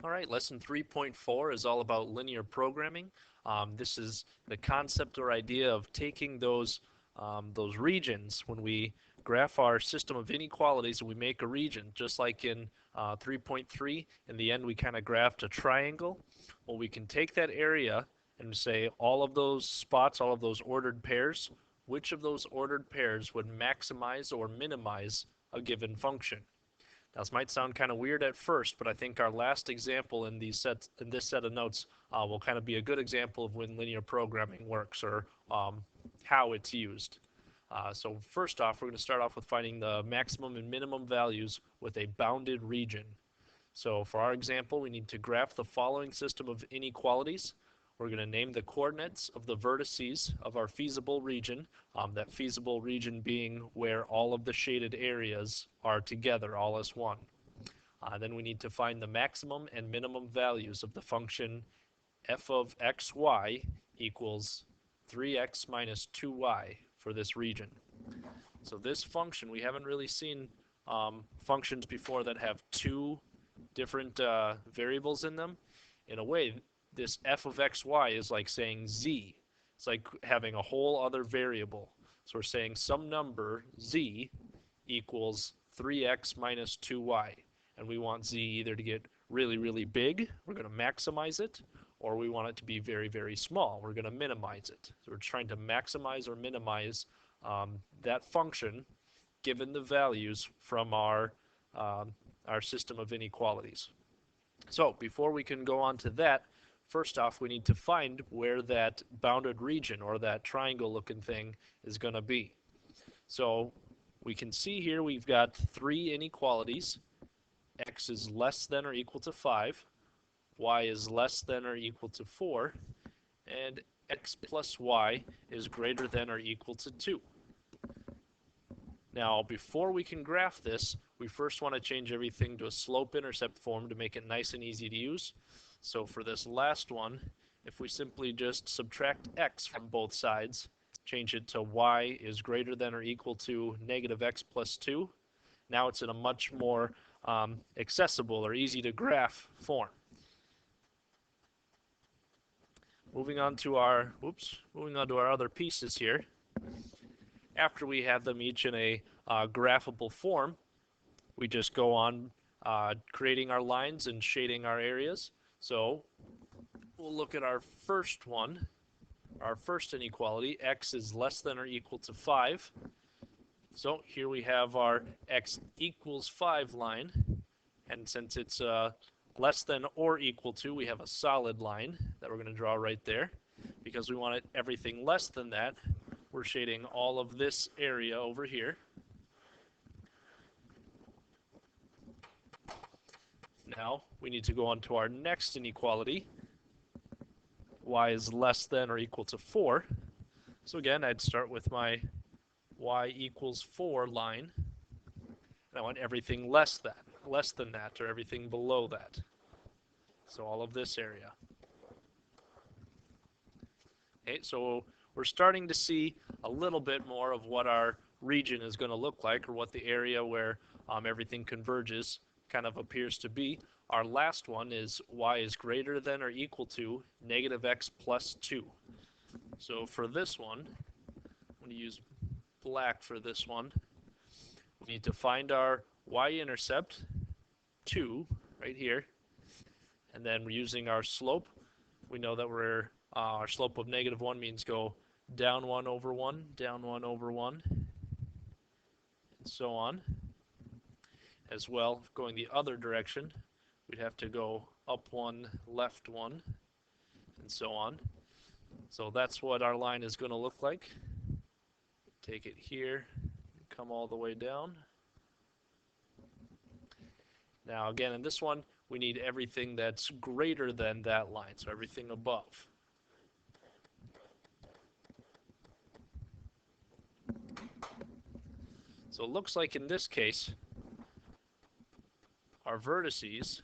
All right, lesson 3.4 is all about linear programming. This is the concept or idea of taking those regions when we graph our system of inequalities and we make a region, just like in 3.3. In the end, we kind of graphed a triangle. Well, we can take that area and say all of those spots, all of those ordered pairs, which of those ordered pairs would maximize or minimize a given function. Now, this might sound kind of weird at first, but I think our last example in this set of notes will kind of be a good example of when linear programming works or how it's used. So first off, we're going to start off with finding the maximum and minimum values with a bounded region. So for our example, we need to graph the following system of inequalities. We're going to name the coordinates of the vertices of our feasible region, that feasible region being where all of the shaded areas are together, all as one. Then we need to find the maximum and minimum values of the function f of xy equals 3x minus 2y for this region. So this function, we haven't really seen functions before that have two different variables in them. In a way, this f of xy is like saying z. It's like having a whole other variable. So we're saying some number z equals 3x minus 2y. And we want z either to get really, really big, we're going to maximize it, or we want it to be very, very small, we're going to minimize it. So we're trying to maximize or minimize that function given the values from our system of inequalities. So before we can go on to that, first off, we need to find where that bounded region or that triangle looking thing is going to be. So we can see here we've got three inequalities. X is less than or equal to 5, y is less than or equal to 4, and x plus y is greater than or equal to 2. Now, before we can graph this, we first want to change everything to a slope-intercept form to make it nice and easy to use. So for this last one, if we simply just subtract x from both sides, change it to y is greater than or equal to negative x plus 2, now it's in a much more accessible or easy to graph form. Moving on to our other pieces here. After we have them each in a graphable form, we just go on creating our lines and shading our areas. So we'll look at our first one, our first inequality. X is less than or equal to 5. So here we have our x equals 5 line. And since it's less than or equal to, we have a solid line that we're going to draw right there. Because we want everything less than that, we're shading all of this area over here. Now we need to go on to our next inequality. Y is less than or equal to 4. So again, I'd start with my y equals 4 line. And I want everything less than that, or everything below that. So all of this area. Okay, so we're starting to see a little bit more of what our region is going to look like, or what the area where everything converges kind of appears to be. Our last one is y is greater than or equal to negative x plus 2. So for this one, I'm going to use black for this one. We need to find our y-intercept, 2, right here. And then we're using our slope. We know that our slope of negative 1 means go down 1 over 1, down 1 over 1, and so on. As well, going the other direction, we'd have to go up 1, left 1, and so on. So that's what our line is going to look like. Take it here, come all the way down. Now again, in this one, we need everything that's greater than that line, so everything above. So it looks like in this case, our vertices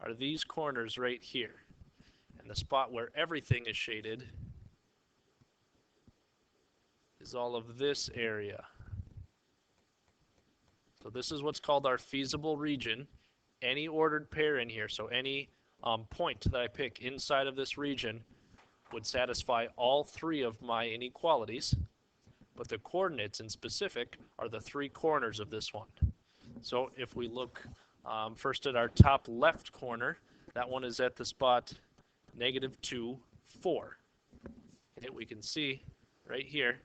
are these corners right here. And the spot where everything is shaded is all of this area. So this is what's called our feasible region. any ordered pair in here, so any point that I pick inside of this region would satisfy all three of my inequalities, but the coordinates in specific are the three corners of this one. So if we look first at our top left corner, that one is at the spot -2, 4. Okay, we can see right here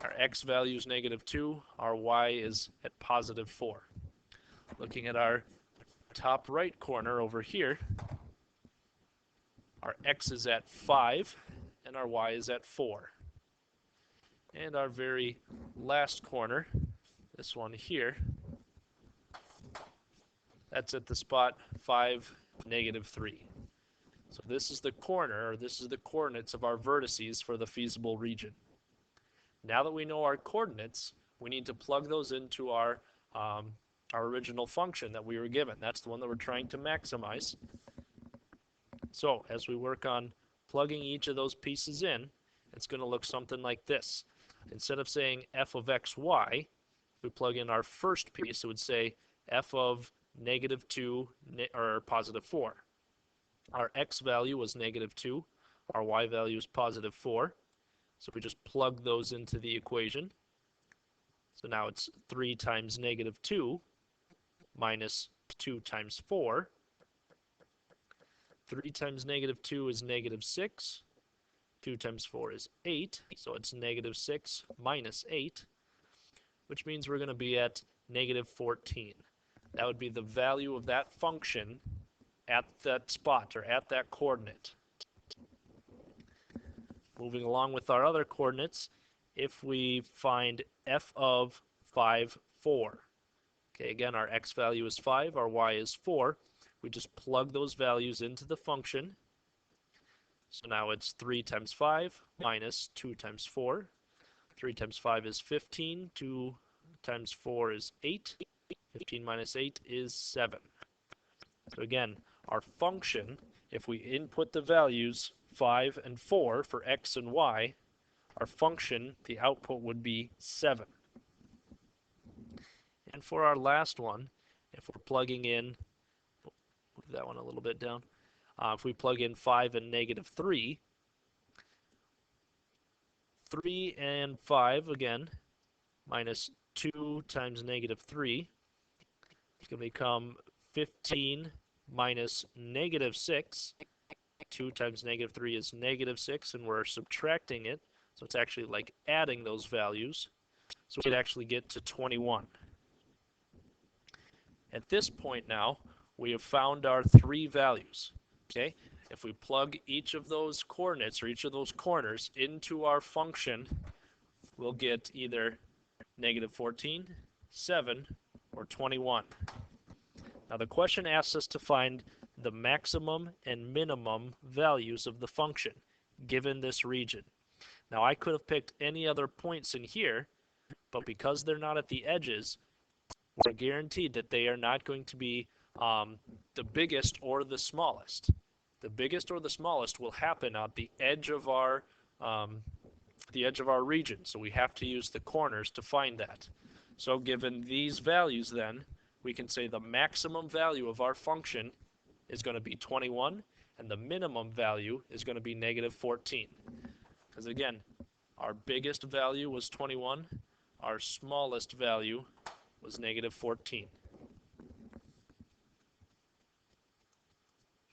our x value is -2, our y is at +4. Looking at our top right corner over here, our x is at 5 and our y is at 4. And our very last corner, this one here, that's at the spot 5, -3. So this is the corner, or this is the coordinates of our vertices for the feasible region. Now that we know our coordinates, we need to plug those into our original function that we were given. That's the one that we're trying to maximize. So as we work on plugging each of those pieces in, it's going to look something like this. Instead of saying f of xy, if we plug in our first piece, it would say f of -2 or +4. Our x value was -2, our y value is +4. So we just plug those into the equation. So now it's 3 times -2 minus 2 times 4. 3 times -2 is -6. 2 times 4 is 8. So it's -6 minus 8, which means we're going to be at -14. That would be the value of that function at that spot, or at that coordinate. Moving along with our other coordinates, if we find f of 5, 4. Okay, again, our x value is 5, our y is 4. We just plug those values into the function. So now it's 3 times 5 minus 2 times 4. 3 times 5 is 15. 2 times 4 is 8. 15 minus 8 is 7. So again, our function, if we input the values 5 and 4 for x and y, our function, the output would be 7. And for our last one, if we're plugging in, move that one a little bit down, if we plug in 5 and -3, 3 and 5 again, minus 2 times -3, it's going to become 15 minus -6. 2 times -3 is -6, and we're subtracting it, so it's actually like adding those values. So we could actually get to 21. At this point now, we have found our three values. Okay, if we plug each of those coordinates, or each of those corners, into our function, we'll get either -14, 7, or 21. Now the question asks us to find the maximum and minimum values of the function given this region. Now I could have picked any other points in here, but because they're not at the edges, we're guaranteed that they are not going to be the biggest or the smallest. The biggest or the smallest will happen at the edge of our region, so we have to use the corners to find that. So given these values, then we can say the maximum value of our function is going to be 21, and the minimum value is going to be -14. Because again, our biggest value was 21, our smallest value was -14.